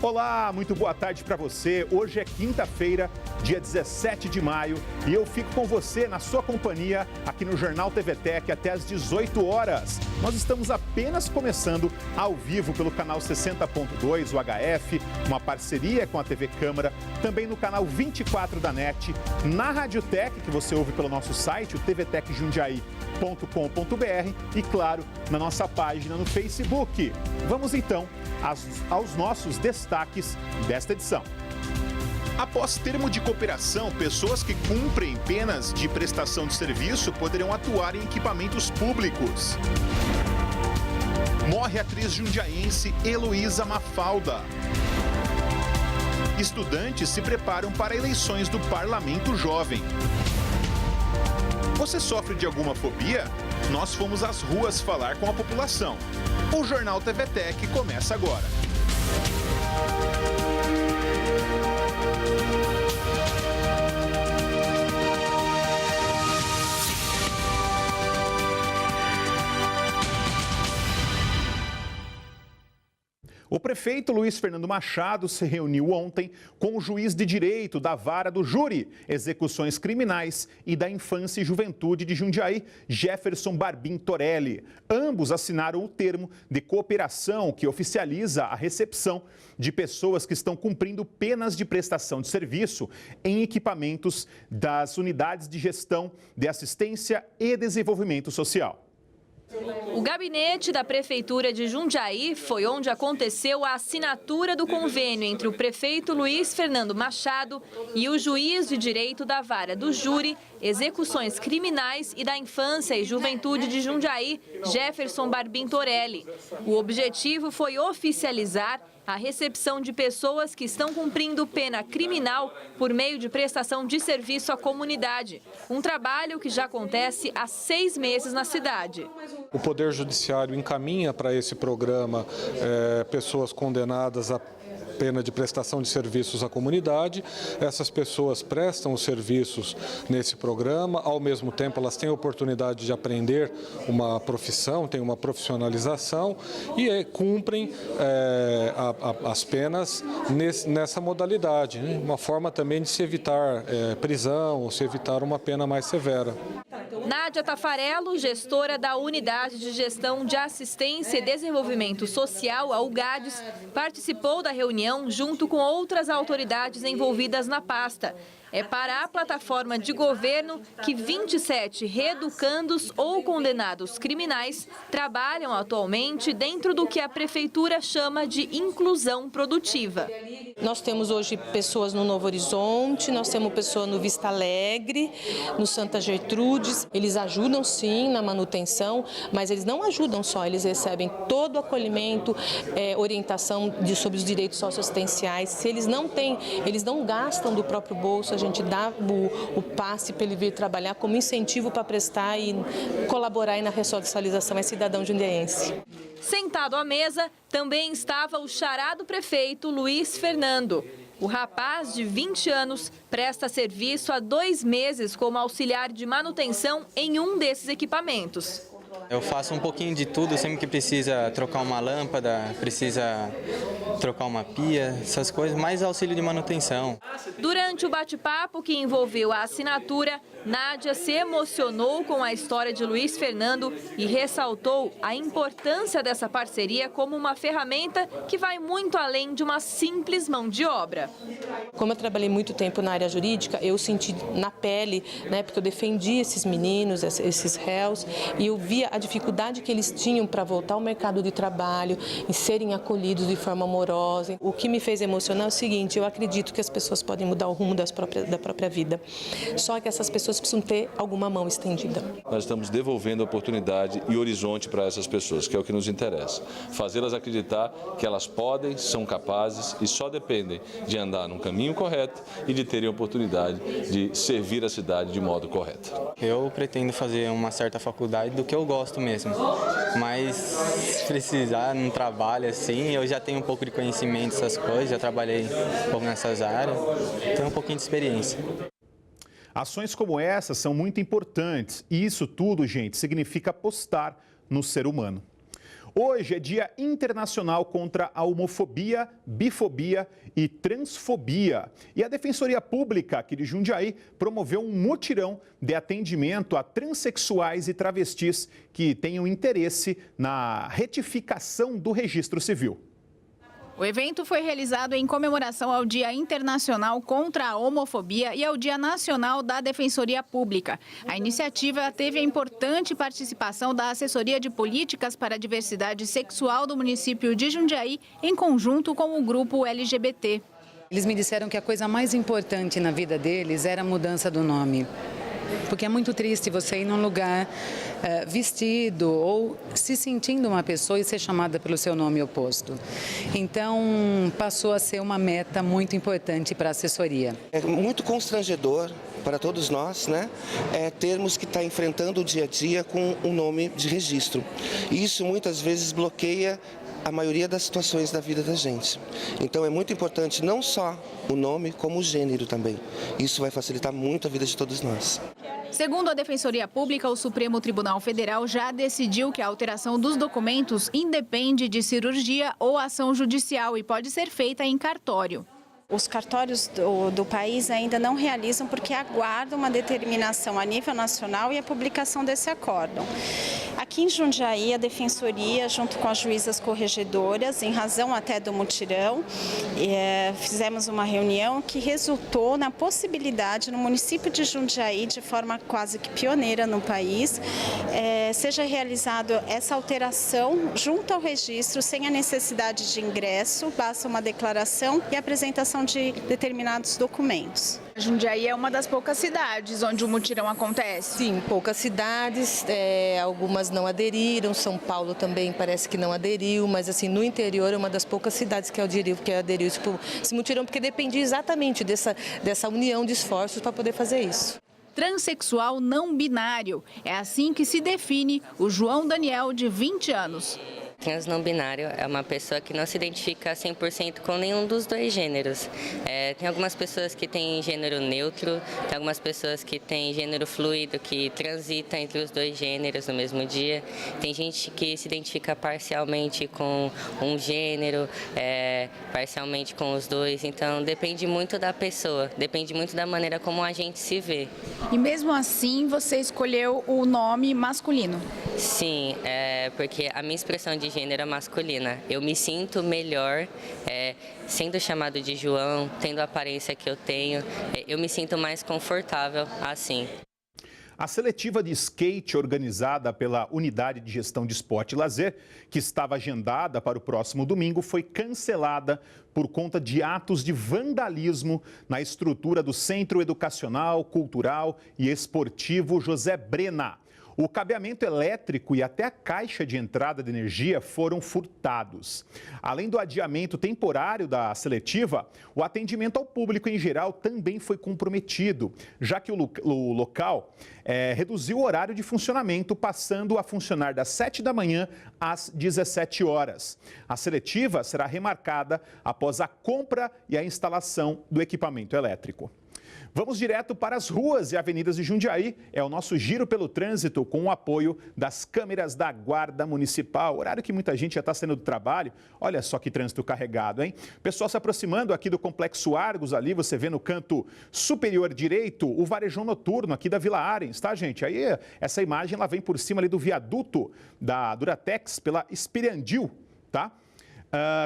Olá, muito boa tarde para você. Hoje é quinta-feira, dia 17 de maio, e eu fico com você na sua companhia aqui no Jornal TVTech até às 18 horas. Nós estamos apenas começando ao vivo pelo canal 60.2, o HF, uma parceria com a TV Câmara, também no canal 24 da NET, na Rádio Tech, que você ouve pelo nosso site, o tvtecjundiaí.com.br, e claro, na nossa página no Facebook. Vamos então aos nossos destaques desta edição. Após termo de cooperação, pessoas que cumprem penas de prestação de serviço poderão atuar em equipamentos públicos. Morre a atriz jundiaense Heloísa Mafalda. Estudantes se preparam para eleições do Parlamento Jovem. Você sofre de alguma fobia? Nós fomos às ruas falar com a população. O Jornal TVTech começa agora. O prefeito Luiz Fernando Machado se reuniu ontem com o juiz de direito da Vara do Júri, Execuções Criminais e da Infância e Juventude de Jundiaí, Jefferson Barbim Torelli. Ambos assinaram o termo de cooperação que oficializa a recepção de pessoas que estão cumprindo penas de prestação de serviço em equipamentos das unidades de gestão de assistência e desenvolvimento social. O gabinete da Prefeitura de Jundiaí foi onde aconteceu a assinatura do convênio entre o prefeito Luiz Fernando Machado e o juiz de direito da Vara do Júri, Execuções Criminais e da Infância e Juventude de Jundiaí, Jefferson Barbim Torelli. O objetivo foi oficializar a recepção de pessoas que estão cumprindo pena criminal por meio de prestação de serviço à comunidade. Um trabalho que já acontece há 6 meses na cidade. O Poder Judiciário encaminha para esse programa pessoas condenadas a pena de prestação de serviços à comunidade. Essas pessoas prestam os serviços nesse programa, ao mesmo tempo elas têm a oportunidade de aprender uma profissão, têm uma profissionalização e cumprem as penas nessa modalidade, né? Uma forma também de se evitar prisão ou se evitar uma pena mais severa. Nádia Tafarello, gestora da Unidade de Gestão de Assistência e Desenvolvimento Social, a UGADES, participou da reunião junto com outras autoridades envolvidas na pasta. É para a plataforma de governo que 27 reeducandos ou condenados criminais trabalham atualmente dentro do que a Prefeitura chama de inclusão produtiva. Nós temos hoje pessoas no Novo Horizonte, nós temos pessoas no Vista Alegre, no Santa Gertrudes. Eles ajudam sim na manutenção, mas eles não ajudam só, eles recebem todo o acolhimento, orientação sobre os direitos socioassistenciais. Se eles não têm, eles não gastam do próprio bolso, a gente dá o passe para ele vir trabalhar como incentivo para prestar e colaborar aí na ressocialização cidadão jundiaense. Sentado à mesa também estava o xará do prefeito Luiz Fernando. O rapaz, de 20 anos, presta serviço há 2 meses como auxiliar de manutenção em um desses equipamentos. Eu faço um pouquinho de tudo, sempre que precisa trocar uma lâmpada, precisa trocar uma pia, essas coisas, mais auxílio de manutenção. Durante o bate-papo que envolveu a assinatura, Nádia se emocionou com a história de Luiz Fernando e ressaltou a importância dessa parceria como uma ferramenta que vai muito além de uma simples mão de obra. Como eu trabalhei muito tempo na área jurídica, eu senti na pele, né, porque eu defendi esses meninos, esses réus, e eu via a dificuldade que eles tinham para voltar ao mercado de trabalho e serem acolhidos de forma amorosa. O que me fez emocionar é o seguinte: eu acredito que as pessoas podem mudar o rumo da própria vida, só que essas pessoas precisam ter alguma mão estendida. Nós estamos devolvendo oportunidade e horizonte para essas pessoas, que é o que nos interessa. Fazê-las acreditar que elas podem, são capazes e só dependem de andar num caminho correto e de terem a oportunidade de servir a cidade de modo correto. Eu pretendo fazer uma certa faculdade do que eu gosto mesmo, mas se precisar num trabalho assim, eu já tenho um pouco de conhecimento dessas coisas, já trabalhei um pouco nessas áreas, tenho um pouquinho de experiência. Ações como essas são muito importantes e isso tudo, gente, significa apostar no ser humano. Hoje é Dia Internacional contra a Homofobia, Bifobia e Transfobia. E a Defensoria Pública aqui de Jundiaí promoveu um mutirão de atendimento a transexuais e travestis que tenham interesse na retificação do registro civil. O evento foi realizado em comemoração ao Dia Internacional contra a Homofobia e ao Dia Nacional da Defensoria Pública. A iniciativa teve a importante participação da Assessoria de Políticas para a Diversidade Sexual do município de Jundiaí, em conjunto com o grupo LGBT. Eles me disseram que a coisa mais importante na vida deles era a mudança do nome. Porque é muito triste você ir num lugar vestido ou se sentindo uma pessoa e ser chamada pelo seu nome oposto. Então, passou a ser uma meta muito importante para a assessoria. É muito constrangedor para todos nós, né? Termos que estar enfrentando o dia a dia com um nome de registro. E isso muitas vezes bloqueia a maioria das situações da vida da gente. Então é muito importante não só o nome, como o gênero também. Isso vai facilitar muito a vida de todos nós. Segundo a Defensoria Pública, o Supremo Tribunal Federal já decidiu que a alteração dos documentos independe de cirurgia ou ação judicial e pode ser feita em cartório. Os cartórios do país ainda não realizam porque aguardam uma determinação a nível nacional e a publicação desse acórdão. Aqui em Jundiaí, a Defensoria, junto com as juízas corregedoras, em razão até do mutirão, fizemos uma reunião que resultou na possibilidade, no município de Jundiaí, de forma quase que pioneira no país, seja realizada essa alteração junto ao registro, sem a necessidade de ingresso, basta uma declaração e apresentação de determinados documentos. Jundiaí é uma das poucas cidades onde o mutirão acontece? Sim, poucas cidades, algumas não aderiram, São Paulo também parece que não aderiu, mas assim, no interior é uma das poucas cidades que aderiu esse mutirão, porque dependia exatamente dessa união de esforços para poder fazer isso. Transsexual não binário, é assim que se define o João Daniel, de 20 anos. Trans não binário é uma pessoa que não se identifica 100% com nenhum dos dois gêneros. Tem algumas pessoas que têm gênero neutro, tem algumas pessoas que têm gênero fluido, que transita entre os dois gêneros no mesmo dia. Tem gente que se identifica parcialmente com um gênero, parcialmente com os dois. Então, depende muito da pessoa, depende muito da maneira como a gente se vê. E mesmo assim, você escolheu o nome masculino? Sim, porque a minha expressão de gênero é masculina. Eu me sinto melhor sendo chamado de João, tendo a aparência que eu tenho. Eu me sinto mais confortável assim. A seletiva de skate organizada pela Unidade de Gestão de Esporte e Lazer, que estava agendada para o próximo domingo, foi cancelada por conta de atos de vandalismo na estrutura do Centro Educacional, Cultural e Esportivo José Brena. O cabeamento elétrico e até a caixa de entrada de energia foram furtados. Além do adiamento temporário da seletiva, o atendimento ao público em geral também foi comprometido, já que o local reduziu o horário de funcionamento, passando a funcionar das 7 da manhã às 17 horas. A seletiva será remarcada após a compra e a instalação do equipamento elétrico. Vamos direto para as ruas e avenidas de Jundiaí. É o nosso giro pelo trânsito com o apoio das câmeras da Guarda Municipal. Horário que muita gente já está saindo do trabalho. Olha só que trânsito carregado, hein? Pessoal se aproximando aqui do Complexo Argos ali, você vê no canto superior direito o varejão noturno aqui da Vila Arens, tá, gente? Aí essa imagem ela vem por cima ali do viaduto da Duratex pela Espirandil, tá?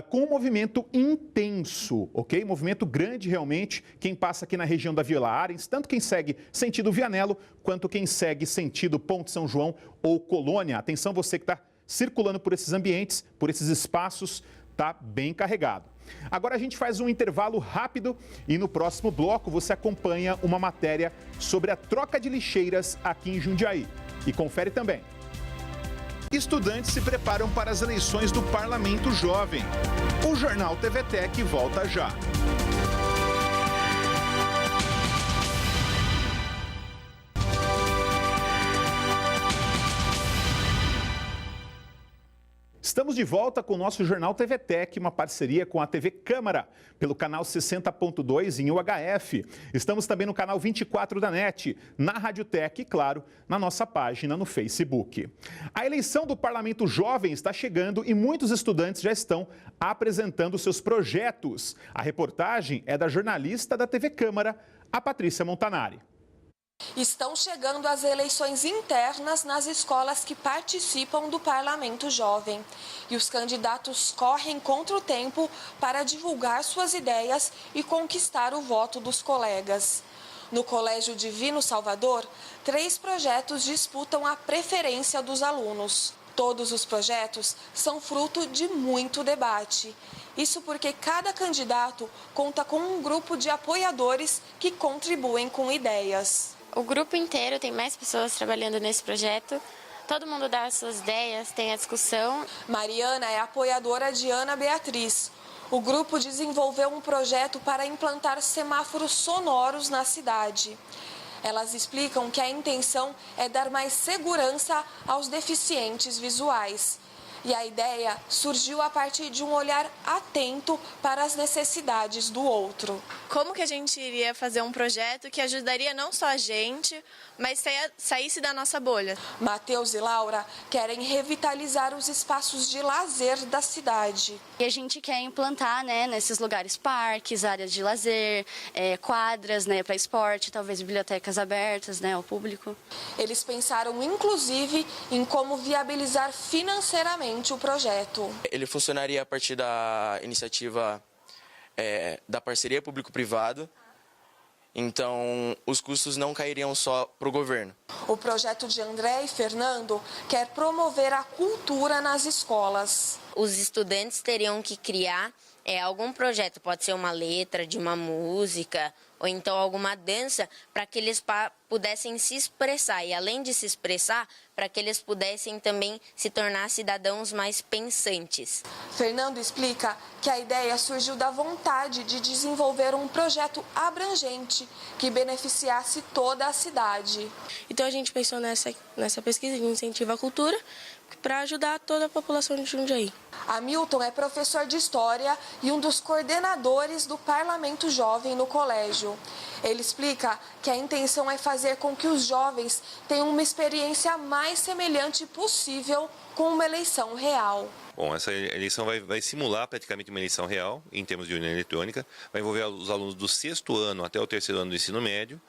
Com um movimento intenso, ok? Movimento grande realmente, quem passa aqui na região da Vila Arens, tanto quem segue sentido Vianello, quanto quem segue sentido Ponte São João ou Colônia. Atenção você que está circulando por esses ambientes, por esses espaços, tá bem carregado. Agora a gente faz um intervalo rápido e no próximo bloco você acompanha uma matéria sobre a troca de lixeiras aqui em Jundiaí. E confere também. Estudantes se preparam para as eleições do Parlamento Jovem. O Jornal TVTech volta já. Estamos de volta com o nosso Jornal TV Tech, uma parceria com a TV Câmara, pelo canal 60.2 em UHF. Estamos também no canal 24 da NET, na Rádio Tech e, claro, na nossa página no Facebook. A eleição do Parlamento Jovem está chegando e muitos estudantes já estão apresentando seus projetos. A reportagem é da jornalista da TV Câmara, a Patrícia Montanari. Estão chegando as eleições internas nas escolas que participam do Parlamento Jovem. E os candidatos correm contra o tempo para divulgar suas ideias e conquistar o voto dos colegas. No Colégio Divino Salvador, 3 projetos disputam a preferência dos alunos. Todos os projetos são fruto de muito debate. Isso porque cada candidato conta com um grupo de apoiadores que contribuem com ideias. O grupo inteiro tem mais pessoas trabalhando nesse projeto. Todo mundo dá as suas ideias, tem a discussão. Mariana é apoiadora de Ana Beatriz. O grupo desenvolveu um projeto para implantar semáforos sonoros na cidade. Elas explicam que a intenção é dar mais segurança aos deficientes visuais. E a ideia surgiu a partir de um olhar atento para as necessidades do outro. Como que a gente iria fazer um projeto que ajudaria não só a gente, mas saísse da nossa bolha? Matheus e Laura querem revitalizar os espaços de lazer da cidade. E a gente quer implantar, nesses lugares parques, áreas de lazer, quadras, para esporte, talvez bibliotecas abertas, ao público. Eles pensaram, inclusive, em como viabilizar financeiramente o projeto. Ele funcionaria a partir da iniciativa da parceria público-privado, então os custos não cairiam só para o governo. O projeto de André e Fernando quer promover a cultura nas escolas. Os estudantes teriam que criar algum projeto, pode ser uma letra de uma música ou então alguma dança, para que eles pudessem se expressar. E além de se expressar, para que eles pudessem também se tornar cidadãos mais pensantes. Fernando explica que a ideia surgiu da vontade de desenvolver um projeto abrangente que beneficiasse toda a cidade. Então a gente pensou nessa pesquisa de incentivo à cultura para ajudar toda a população de Jundiaí. Hamilton é professor de História e um dos coordenadores do Parlamento Jovem no colégio. Ele explica que a intenção é fazer com que os jovens tenham uma experiência mais semelhante possível com uma eleição real. Bom, essa eleição vai simular praticamente uma eleição real, em termos de urna eletrônica, vai envolver os alunos do 6º ano até o 3º ano do ensino médio,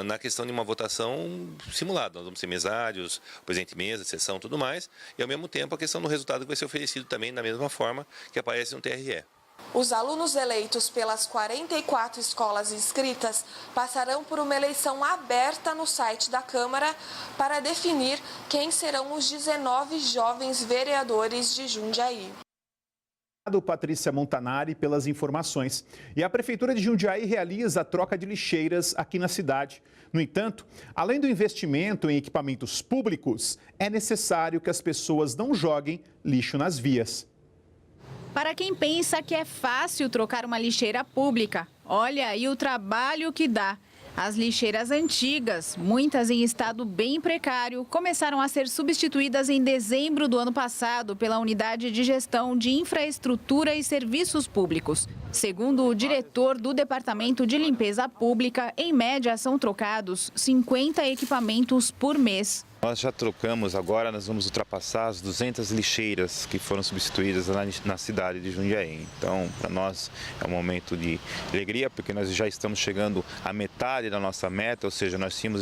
na questão de uma votação simulada. Nós vamos ter mesários, presidente de mesa, sessão, tudo mais, e ao mesmo tempo a questão do resultado que vai ser oferecido também da mesma forma que aparece no TRE. Os alunos eleitos pelas 44 escolas inscritas passarão por uma eleição aberta no site da Câmara para definir quem serão os 19 jovens vereadores de Jundiaí. Obrigado, Patrícia Montanari, pelas informações. E a Prefeitura de Jundiaí realiza a troca de lixeiras aqui na cidade. No entanto, além do investimento em equipamentos públicos, é necessário que as pessoas não joguem lixo nas vias. Para quem pensa que é fácil trocar uma lixeira pública, olha aí o trabalho que dá. As lixeiras antigas, muitas em estado bem precário, começaram a ser substituídas em dezembro do ano passado pela Unidade de Gestão de Infraestrutura e Serviços Públicos. Segundo o diretor do Departamento de Limpeza Pública, em média são trocados 50 equipamentos por mês. Nós já trocamos, agora nós vamos ultrapassar as 200 lixeiras que foram substituídas na cidade de Jundiaí. Então, para nós é um momento de alegria, porque nós já estamos chegando à metade da nossa meta, ou seja, nós tínhamos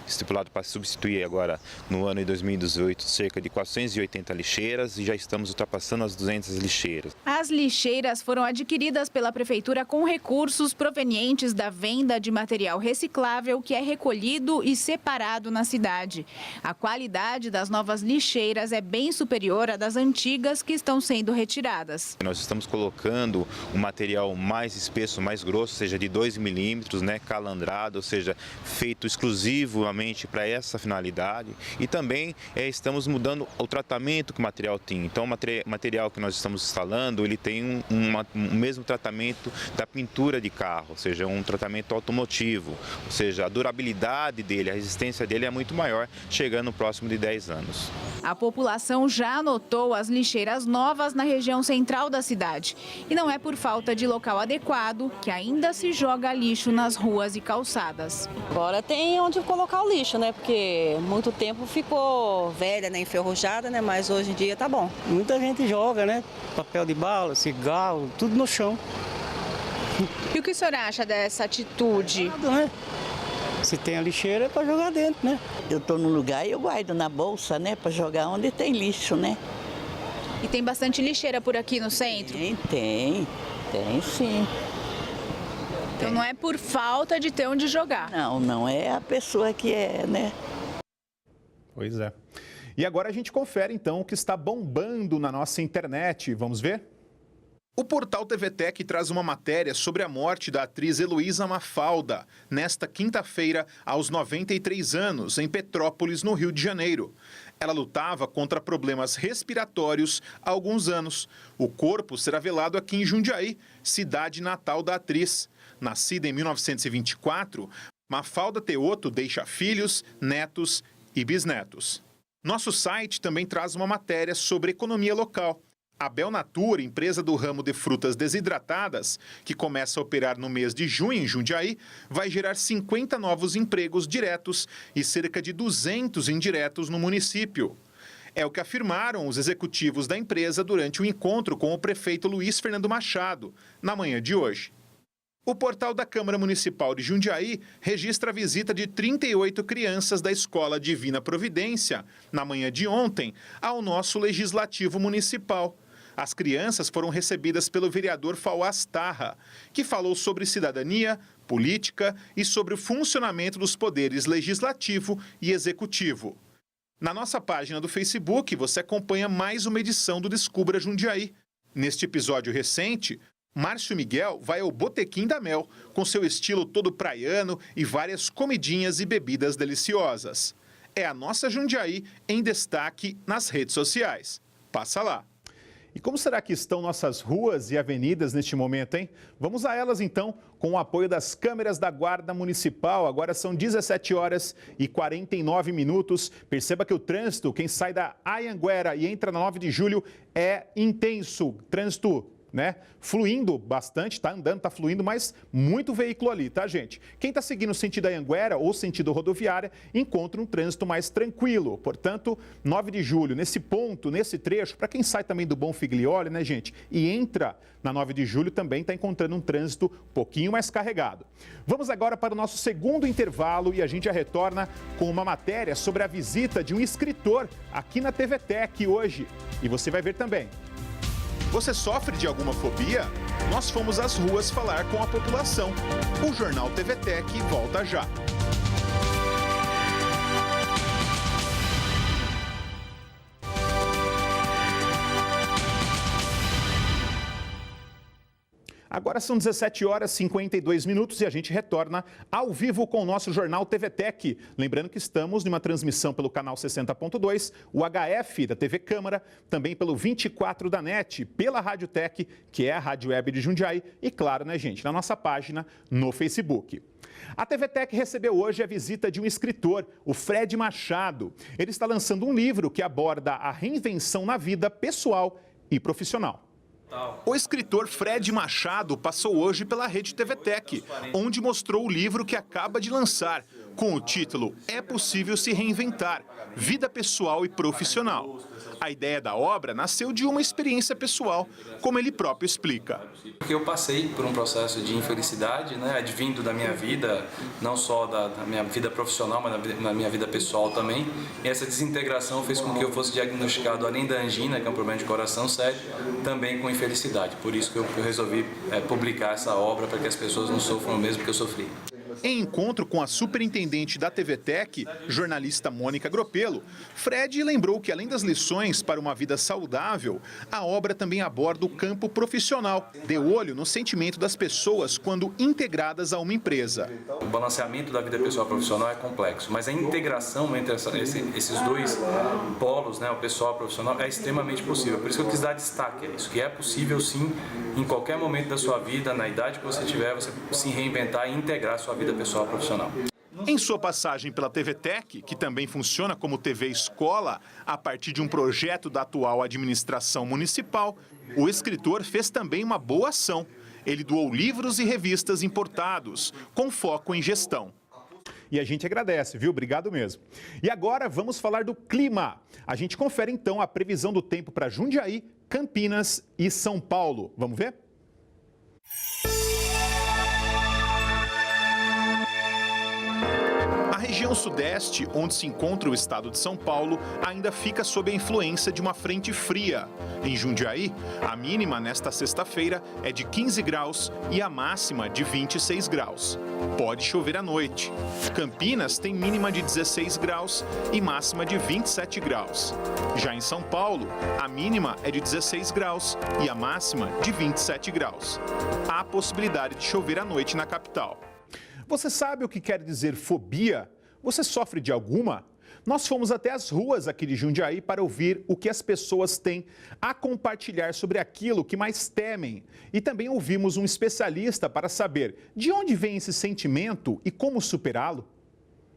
estipulado para substituir agora no ano de 2018 cerca de 480 lixeiras e já estamos ultrapassando as 200 lixeiras. As lixeiras foram adquiridas pela Prefeitura com recursos provenientes da venda de material reciclável que é recolhido e separado na cidade. A qualidade das novas lixeiras é bem superior à das antigas que estão sendo retiradas. Nós estamos colocando um material mais espesso, mais grosso, ou seja, de 2 milímetros, calandrado, ou seja, feito exclusivamente para essa finalidade. E também estamos mudando o tratamento que o material tem. Então, o material que nós estamos instalando, ele tem o mesmo tratamento da pintura de carro, ou seja, um tratamento automotivo. Ou seja, a durabilidade dele, a resistência dele é muito maior maior, chegando próximo de 10 anos. A população já notou as lixeiras novas na região central da cidade. E não é por falta de local adequado que ainda se joga lixo nas ruas e calçadas. Agora tem onde colocar o lixo, né? Porque muito tempo ficou velha, né? Enferrujada, né? Mas hoje em dia tá bom. Muita gente joga, né? Papel de bala, cigarro, tudo no chão. E o que o senhor acha dessa atitude? Nada, né? Se tem a lixeira é para jogar dentro, né? Eu estou no lugar e eu guardo na bolsa, né? Para jogar onde tem lixo, né? E tem bastante lixeira por aqui no centro? Tem sim. Então não é por falta de ter onde jogar. Não é a pessoa que é, né? Pois é. E agora a gente confere então o que está bombando na nossa internet. Vamos ver? O portal TVTech traz uma matéria sobre a morte da atriz Heloísa Mafalda, nesta quinta-feira, aos 93 anos, em Petrópolis, no Rio de Janeiro. Ela lutava contra problemas respiratórios há alguns anos. O corpo será velado aqui em Jundiaí, cidade natal da atriz. Nascida em 1924, Mafalda Teoto deixa filhos, netos e bisnetos. Nosso site também traz uma matéria sobre economia local. A Belnatura, empresa do ramo de frutas desidratadas, que começa a operar no mês de junho em Jundiaí, vai gerar 50 novos empregos diretos e cerca de 200 indiretos no município. É o que afirmaram os executivos da empresa durante o encontro com o prefeito Luiz Fernando Machado, na manhã de hoje. O portal da Câmara Municipal de Jundiaí registra a visita de 38 crianças da Escola Divina Providência, na manhã de ontem, ao nosso Legislativo Municipal. As crianças foram recebidas pelo vereador Fauaz Tarra, que falou sobre cidadania, política e sobre o funcionamento dos poderes legislativo e executivo. Na nossa página do Facebook, você acompanha mais uma edição do Descubra Jundiaí. Neste episódio recente, Márcio Miguel vai ao Botequim da Mel, com seu estilo todo praiano e várias comidinhas e bebidas deliciosas. É a nossa Jundiaí em destaque nas redes sociais. Passa lá. E como será que estão nossas ruas e avenidas neste momento, hein? Vamos a elas então, com o apoio das câmeras da Guarda Municipal. Agora são 17 horas e 49 minutos. Perceba que o trânsito, quem sai da Anhanguera e entra na 9 de julho, é intenso. Trânsito, né? Fluindo bastante, tá andando, tá fluindo, mas muito veículo ali, tá, gente? Quem tá seguindo o sentido Anhanguera ou sentido rodoviária, encontra um trânsito mais tranquilo. Portanto, 9 de julho, nesse ponto, nesse trecho, para quem sai também do Bom Figlioli, né, gente? E entra na 9 de julho, também tá encontrando um trânsito um pouquinho mais carregado. Vamos agora para o nosso segundo intervalo e a gente já retorna com uma matéria sobre a visita de um escritor aqui na TVTech hoje. E você vai ver também. Você sofre de alguma fobia? Nós fomos às ruas falar com a população. O Jornal TVTech volta já. Agora são 17 horas e 52 minutos e a gente retorna ao vivo com o nosso Jornal TVTech. Lembrando que estamos numa transmissão pelo canal 60.2, o HF da TV Câmara, também pelo 24 da NET, pela Rádio Tech, que é a Rádio Web de Jundiaí, e claro, né, gente, na nossa página no Facebook. A TVTech recebeu hoje a visita de um escritor, o Fred Machado. Ele está lançando um livro que aborda a reinvenção na vida pessoal e profissional. O escritor Fred Machado passou hoje pela rede TVTech, onde mostrou o livro que acaba de lançar, com o título É Possível Se Reinventar, Vida Pessoal e Profissional. A ideia da obra nasceu de uma experiência pessoal, como ele próprio explica. Porque eu passei por um processo de infelicidade, né, advindo da minha vida, não só da minha vida profissional, mas na minha vida pessoal também. E essa desintegração fez com que eu fosse diagnosticado, além da angina, que é um problema de coração sério, também com infelicidade. Por isso que eu resolvi publicar essa obra, para que as pessoas não sofram o mesmo que eu sofri. Em encontro com a superintendente da TVTech, jornalista Mônica Gropelo, Fred lembrou que, além das lições para uma vida saudável, a obra também aborda o campo profissional, de olho no sentimento das pessoas quando integradas a uma empresa. O balanceamento da vida pessoal e profissional é complexo, mas a integração entre esses dois polos, né, o pessoal e o profissional, é extremamente possível. Por isso que eu quis dar destaque a isso, que é possível sim, em qualquer momento da sua vida, na idade que você tiver, você se reinventar e integrar a sua vida pessoal e profissional. Em sua passagem pela TVTEC, que também funciona como TV Escola, a partir de um projeto da atual administração municipal, o escritor fez também uma boa ação. Ele doou livros e revistas importados, com foco em gestão. E a gente agradece, viu? Obrigado mesmo. E agora vamos falar do clima. A gente confere então a previsão do tempo para Jundiaí, Campinas e São Paulo. Vamos ver? A região sudeste, onde se encontra o estado de São Paulo, ainda fica sob a influência de uma frente fria. Em Jundiaí, a mínima nesta sexta-feira é de 15 graus e a máxima de 26 graus. Pode chover à noite. Campinas tem mínima de 16 graus e máxima de 27 graus. Já em São Paulo, a mínima é de 16 graus e a máxima de 27 graus. Há possibilidade de chover à noite na capital. Você sabe o que quer dizer fobia? Você sofre de alguma? Nós fomos até as ruas aqui de Jundiaí para ouvir o que as pessoas têm a compartilhar sobre aquilo que mais temem. E também ouvimos um especialista para saber de onde vem esse sentimento e como superá-lo.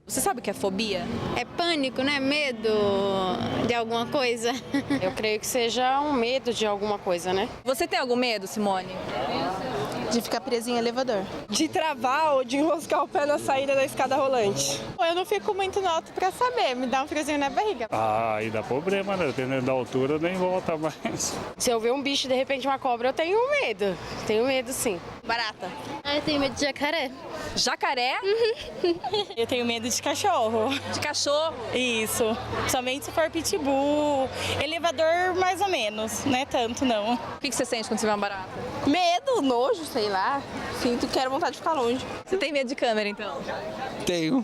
Você sabe o que é fobia? É pânico, né? Medo de alguma coisa. Eu creio que seja um medo de alguma coisa, né? Você tem algum medo, Simone? De ficar preso em elevador. De travar ou de enroscar o pé na saída da escada rolante. Eu não fico muito no alto pra saber, me dá um friozinho na barriga. Aí dá problema, né? Dependendo da altura, nem volta mais. Se eu ver um bicho, de repente uma cobra, eu tenho medo. Tenho medo, sim. Barata. Eu tenho medo de jacaré. Jacaré? Eu tenho medo de cachorro. De cachorro? Isso. Somente se for pitbull. Elevador, mais ou menos, né? Tanto não. O que você sente quando você vê uma barata? Medo, nojo, sei lá. Sinto que quero vontade de ficar longe. Você tem medo de câmera, então? Tenho.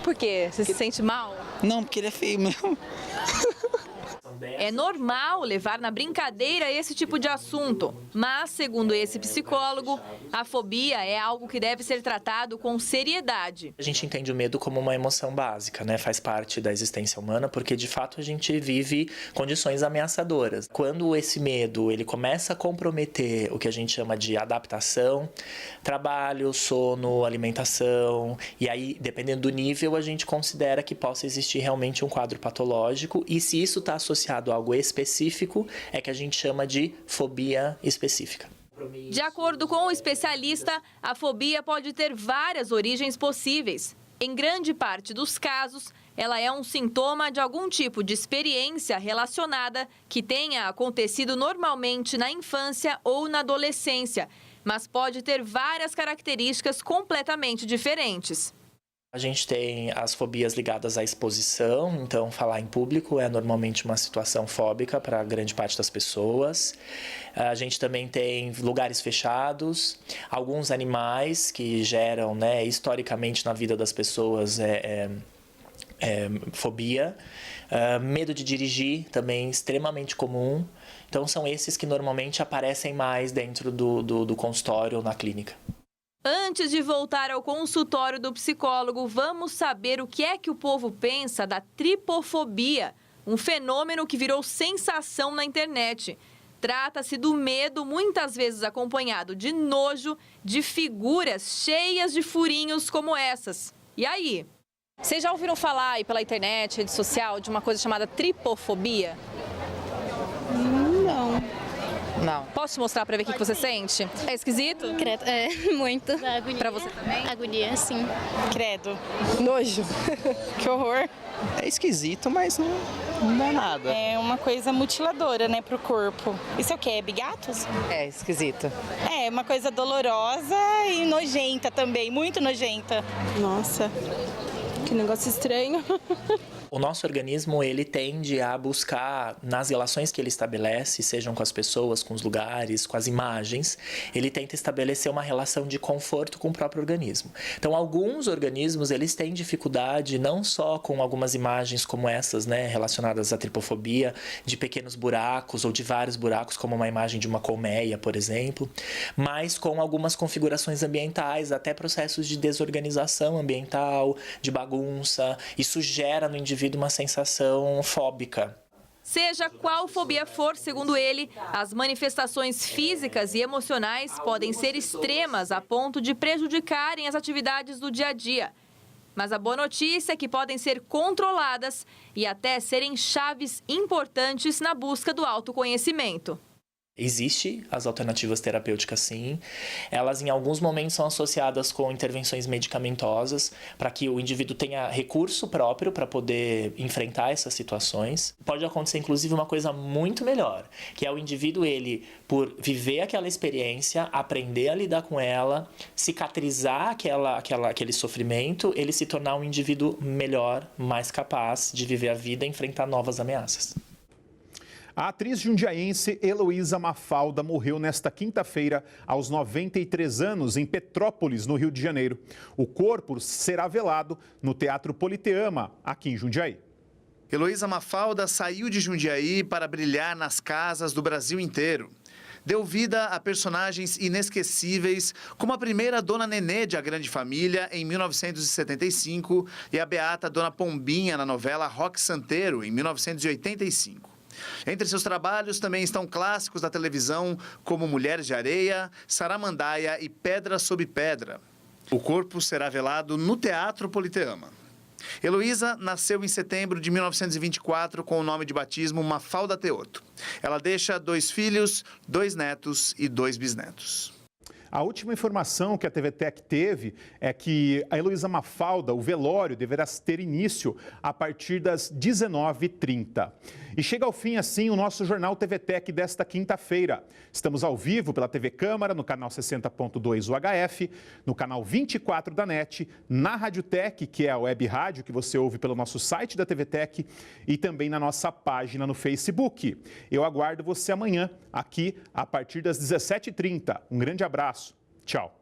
Por quê? Você se sente mal? Não, porque ele é feio mesmo. É normal levar na brincadeira esse tipo de assunto, mas, segundo esse psicólogo, a fobia é algo que deve ser tratado com seriedade. A gente entende o medo como uma emoção básica, né? Faz parte da existência humana, porque de fato a gente vive condições ameaçadoras. Quando esse medo ele começa a comprometer o que a gente chama de adaptação, trabalho, sono, alimentação, e aí, dependendo do nível, a gente considera que possa existir realmente um quadro patológico, e se isso está associado a algo específico, é que a gente chama de fobia específica. De acordo com o especialista, a fobia pode ter várias origens possíveis. Em grande parte dos casos, ela é um sintoma de algum tipo de experiência relacionada que tenha acontecido normalmente na infância ou na adolescência, mas pode ter várias características completamente diferentes. A gente tem as fobias ligadas à exposição, então falar em público é normalmente uma situação fóbica para grande parte das pessoas. A gente também tem lugares fechados, alguns animais que geram, né, historicamente na vida das pessoas fobia. Medo de dirigir, também extremamente comum. Então são esses que normalmente aparecem mais dentro do consultório ou na clínica. Antes de voltar ao consultório do psicólogo, vamos saber o que é que o povo pensa da tripofobia, um fenômeno que virou sensação na internet. Trata-se do medo, muitas vezes acompanhado de nojo, de figuras cheias de furinhos como essas. E aí? Vocês já ouviram falar aí pela internet, rede social, de uma coisa chamada tripofobia? Não. Posso te mostrar pra ver o que você sente? É esquisito? Credo, é, muito. Pra você também? Agonia, sim. Credo. Nojo. Que horror. É esquisito, mas não dá nada. É uma coisa mutiladora, né, pro corpo. Isso é o quê? É bigatos? É esquisito. É, uma coisa dolorosa e nojenta também, muito nojenta. Nossa, que negócio estranho. O nosso organismo, ele tende a buscar, nas relações que ele estabelece, sejam com as pessoas, com os lugares, com as imagens, ele tenta estabelecer uma relação de conforto com o próprio organismo. Então, alguns organismos, eles têm dificuldade não só com algumas imagens como essas, né, relacionadas à tripofobia, de pequenos buracos ou de vários buracos, como uma imagem de uma colmeia, por exemplo, mas com algumas configurações ambientais, até processos de desorganização ambiental, de bagunça. Isso gera no indivíduo uma sensação fóbica. Seja qual fobia for, segundo ele, as manifestações físicas e emocionais podem ser extremas a ponto de prejudicarem as atividades do dia a dia. Mas a boa notícia é que podem ser controladas e até serem chaves importantes na busca do autoconhecimento. Existem as alternativas terapêuticas, sim. Elas, em alguns momentos, são associadas com intervenções medicamentosas para que o indivíduo tenha recurso próprio para poder enfrentar essas situações. Pode acontecer, inclusive, uma coisa muito melhor, que é o indivíduo, ele, por viver aquela experiência, aprender a lidar com ela, cicatrizar aquele sofrimento, ele se tornar um indivíduo melhor, mais capaz de viver a vida e enfrentar novas ameaças. A atriz jundiaense Heloísa Mafalda morreu nesta quinta-feira, aos 93 anos, em Petrópolis, no Rio de Janeiro. O corpo será velado no Teatro Politeama, aqui em Jundiaí. Heloísa Mafalda saiu de Jundiaí para brilhar nas casas do Brasil inteiro. Deu vida a personagens inesquecíveis, como a primeira Dona Nenê de A Grande Família, em 1975, e a beata Dona Pombinha na novela Roque Santeiro, em 1985. Entre seus trabalhos também estão clássicos da televisão como Mulheres de Areia, Saramandaia e Pedra sob Pedra. O corpo será velado no Teatro Politeama. Heloísa nasceu em setembro de 1924 com o nome de batismo Mafalda Teoto. Ela deixa 2 filhos, 2 netos e 2 bisnetos. A última informação que a TVTEC teve é que a Heloísa Mafalda, o velório, deverá ter início a partir das 19h30. E chega ao fim, assim, o nosso Jornal TVTEC desta quinta-feira. Estamos ao vivo pela TV Câmara, no canal 60.2 UHF, no canal 24 da NET, na Rádio Tec, que é a web rádio que você ouve pelo nosso site da TVTEC e também na nossa página no Facebook. Eu aguardo você amanhã, aqui, a partir das 17h30. Um grande abraço. Tchau.